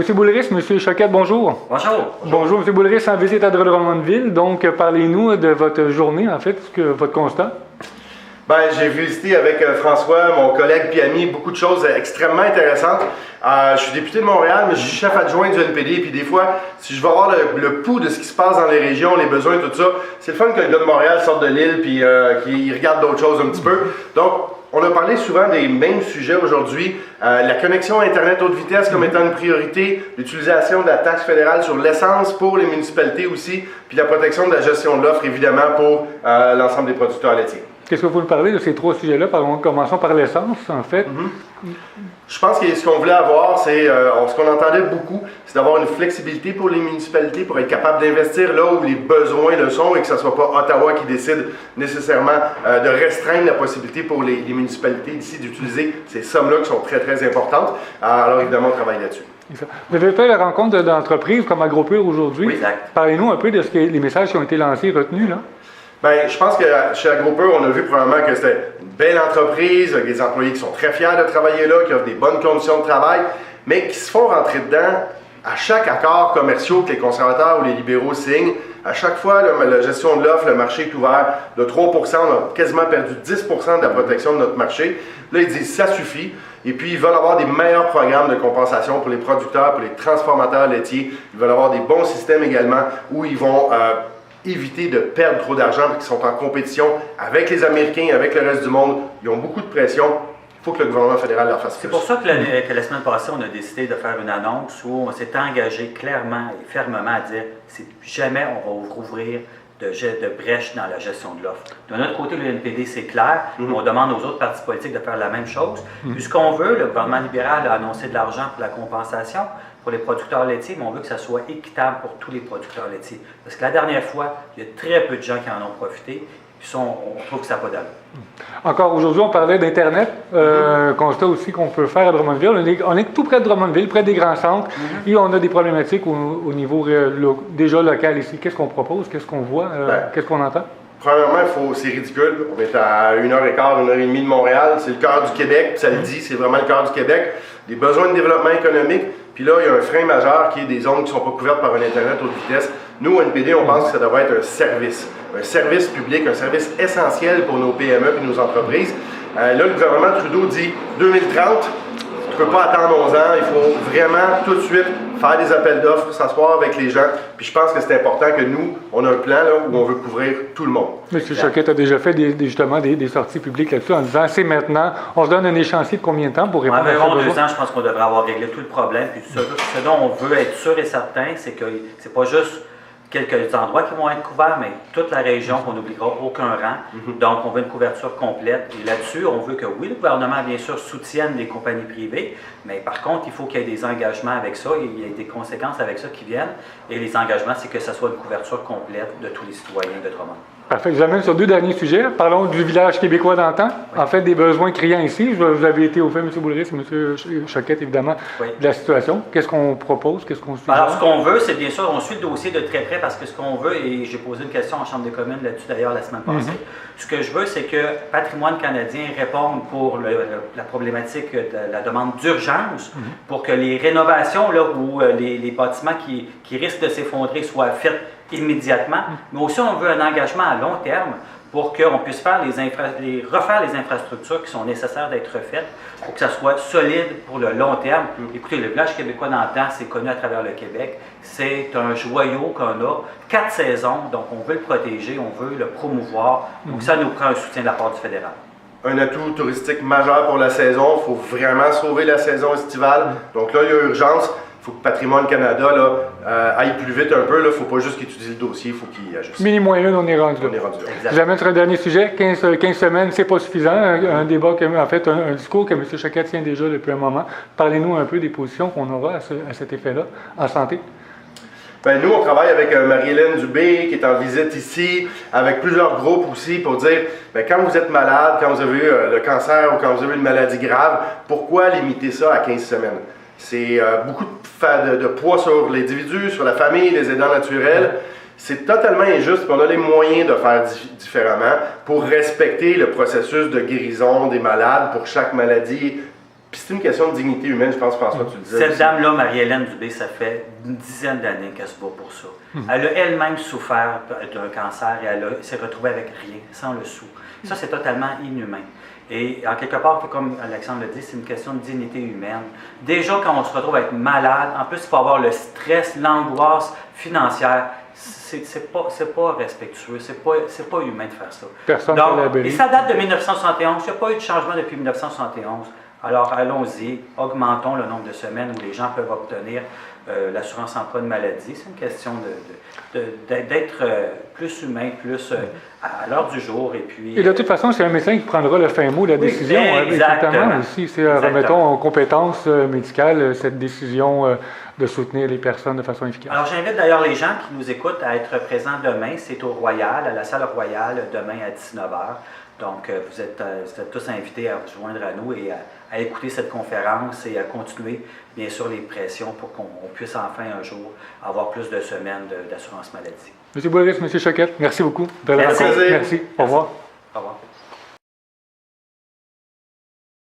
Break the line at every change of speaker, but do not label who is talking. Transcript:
M. Boulris, M. Choquette, bonjour.
Bonjour.
Bonjour, M. Boulris, en visite à Drummondville. Donc, parlez-nous de votre journée, en fait, votre constat.
J'ai visité avec François, mon collègue puis ami, beaucoup de choses extrêmement intéressantes. Je suis député de Montréal, mais je suis chef adjoint du NPD. Puis des fois, si je veux avoir le pouls de ce qui se passe dans les régions, les besoins, tout ça, c'est le fun que le gars de Montréal sorte de l'île puis qu'il regarde d'autres choses un petit peu. Donc, on a parlé souvent des mêmes sujets aujourd'hui. La connexion Internet haute vitesse comme étant une priorité, l'utilisation de la taxe fédérale sur l'essence pour les municipalités aussi, puis la protection de la gestion de l'offre, évidemment, pour l'ensemble des producteurs laitiers.
Qu'est-ce que vous nous parlez de ces trois sujets-là? Commençons par l'essence, en fait.
Je pense que ce qu'on voulait avoir, c'est ce qu'on entendait beaucoup, c'est d'avoir une flexibilité pour les municipalités pour être capable d'investir là où les besoins le sont et que ce ne soit pas Ottawa qui décide nécessairement de restreindre la possibilité pour les municipalités d'ici d'utiliser ces sommes-là qui sont très, très importantes. Alors évidemment, on travaille là-dessus.
Vous avez fait la rencontre d'entreprises comme AgroPure aujourd'hui.
Oui, exact.
Parlez-nous un peu de les messages qui ont été lancés, retenus, là.
Je pense que chez AgroPure, on a vu probablement que c'était une belle entreprise, avec des employés qui sont très fiers de travailler là, qui offrent des bonnes conditions de travail, mais qui se font rentrer dedans à chaque accord commercial que les conservateurs ou les libéraux signent. À chaque fois, la gestion de l'offre, le marché est ouvert de 3 %, on a quasiment perdu 10 % de la protection de notre marché. Là, ils disent ça suffit. Et puis, ils veulent avoir des meilleurs programmes de compensation pour les producteurs, pour les transformateurs laitiers. Ils veulent avoir des bons systèmes également où ils vont éviter de perdre trop d'argent parce qu'ils sont en compétition avec les Américains, avec le reste du monde. Ils ont beaucoup de pression. Il faut que le gouvernement fédéal leur fasse plus.
C'est pour ça que la semaine passée, on a décidé de faire une annonce où on s'est engagé clairement et fermement à dire que jamais on va rouvrir de brèche dans la gestion de l'offre. De notre côté, le NPD, c'est clair. On demande aux autres partis politiques de faire la même chose. Puis ce qu'on veut, le gouvernement libéral a annoncé de l'argent pour la compensation pour les producteurs laitiers, mais on veut que ça soit équitable pour tous les producteurs laitiers. Parce que la dernière fois, il y a très peu de gens qui en ont profité. Puis on trouve que ça n'a pas d'allure.
Encore aujourd'hui, on parlait d'Internet. Constat aussi qu'on peut faire à Drummondville. On est tout près de Drummondville, près des grands centres, et on a des problématiques au niveau déjà local ici. Qu'est-ce qu'on propose? Qu'est-ce qu'on voit? Qu'est-ce qu'on entend?
Premièrement, c'est ridicule. On est à 1h15, 1h30 de Montréal. C'est le cœur du Québec, ça le dit, c'est vraiment le cœur du Québec. Des besoins de développement économique. Puis là, il y a un frein majeur qui est des zones qui ne sont pas couvertes par un Internet haute vitesse. Nous, au NPD, on pense que ça devrait être un service public, un service essentiel pour nos PME et nos entreprises. Là, le gouvernement Trudeau dit 2030, tu ne peux pas attendre 11 ans, il faut vraiment tout de suite faire des appels d'offres, s'asseoir avec les gens. Puis je pense que c'est important que nous, on a un plan là, où on veut couvrir tout le monde.
M. Choquette a déjà fait justement des sorties publiques là-dessus en disant c'est maintenant. On se donne un échéancier de combien de temps pour répondre à ça?
Environ 2 ans, je pense qu'on devrait avoir réglé tout le problème. Puis ce dont on veut être sûr et certain, c'est que c'est pas juste quelques endroits qui vont être couverts, mais toute la région, qu'on n'oubliera aucun rang. Donc, on veut une couverture complète. Et là-dessus, on veut que, oui, le gouvernement, bien sûr, soutienne les compagnies privées, mais par contre, il faut qu'il y ait des engagements avec ça, il y ait des conséquences avec ça qui viennent. Et les engagements, c'est que ça soit une couverture complète de tous les citoyens de Drummond. Parfait.
Je vous amène sur 2 derniers sujets. Parlons du village québécois d'antan. Oui. En fait, des besoins criants ici. Vous avez été au fait, M. Boulris et M. Choquette, évidemment, de la situation. Qu'est-ce qu'on propose? Qu'est-ce qu'on suit?
Alors, ce qu'on veut, c'est bien sûr, on suit le dossier de très près parce que ce qu'on veut, et j'ai posé une question en Chambre des communes là-dessus d'ailleurs la semaine passée, ce que je veux, c'est que Patrimoine canadien réponde pour la problématique de la demande d'urgence pour que les rénovations là, ou les bâtiments qui risquent de s'effondrer soient faites immédiatement, mais aussi on veut un engagement à long terme pour qu'on puisse faire refaire les infrastructures qui sont nécessaires d'être refaites pour que ça soit solide pour le long terme. Écoutez, le village québécois d'antan, c'est connu à travers le Québec. C'est un joyau qu'on a, 4 saisons, donc on veut le protéger, on veut le promouvoir. Donc ça nous prend un soutien de la part du fédéral.
Un atout touristique majeur pour la saison. Il faut vraiment sauver la saison estivale. Donc là, il y a urgence. Il faut que Patrimoine Canada aille plus vite un peu. Il ne faut pas juste qu'il étudie le dossier, il faut qu'il ajuste.
Mini moyen, on est rendu là. J'amène sur un dernier sujet. 15 semaines, c'est pas suffisant. Un débat, en fait, un discours que M. Choquette tient déjà depuis un moment. Parlez-nous un peu des positions qu'on aura à cet effet-là en santé.
Nous, on travaille avec Marie-Hélène Dubé qui est en visite ici, avec plusieurs groupes aussi pour dire, quand vous êtes malade, quand vous avez eu le cancer ou quand vous avez une maladie grave, pourquoi limiter ça à 15 semaines? C'est beaucoup de poids sur l'individu, sur la famille, les aidants naturels. C'est totalement injuste, puis on a les moyens de faire différemment pour respecter le processus de guérison des malades pour chaque maladie Puis c'est une question de dignité humaine, je pense, François, tu le disais.
Cette
aussi.
dame-là, Marie-Hélène Dubé, ça fait une dizaine d'années qu'elle se bat pour ça. Elle a elle-même souffert d'un cancer et elle s'est retrouvée avec rien, sans le sou. Ça, c'est totalement inhumain. Et en quelque part, comme Alexandre le dit, c'est une question de dignité humaine. Déjà, quand on se retrouve à être malade, en plus, il faut avoir le stress, l'angoisse financière. C'est pas respectueux, c'est pas humain de faire ça.
Personne
Donc,
ne l'abélit.
et ça date de 1971. Il n'y a pas eu de changement depuis 1971. Alors, allons-y, augmentons le nombre de semaines où les gens peuvent obtenir l'assurance emploi de maladie. C'est une question d'être plus humain, plus à l'heure du jour. Et puis.
Et de toute façon, c'est un médecin qui prendra le fin mot de la décision.
exactement.
Aussi, c'est, remettons en compétence médicale cette décision de soutenir les personnes de façon efficace.
Alors, j'invite d'ailleurs les gens qui nous écoutent à être présents demain. C'est au Royal, à la salle Royale, demain à 19h. Donc, vous êtes tous invités à vous joindre à nous et à écouter cette conférence et à continuer, bien sûr, les pressions pour qu'on puisse enfin un jour avoir plus de semaines d'assurance maladie.
M. Boilris, M. Choquette, merci beaucoup.
Merci.
Merci. Au revoir.
Au revoir.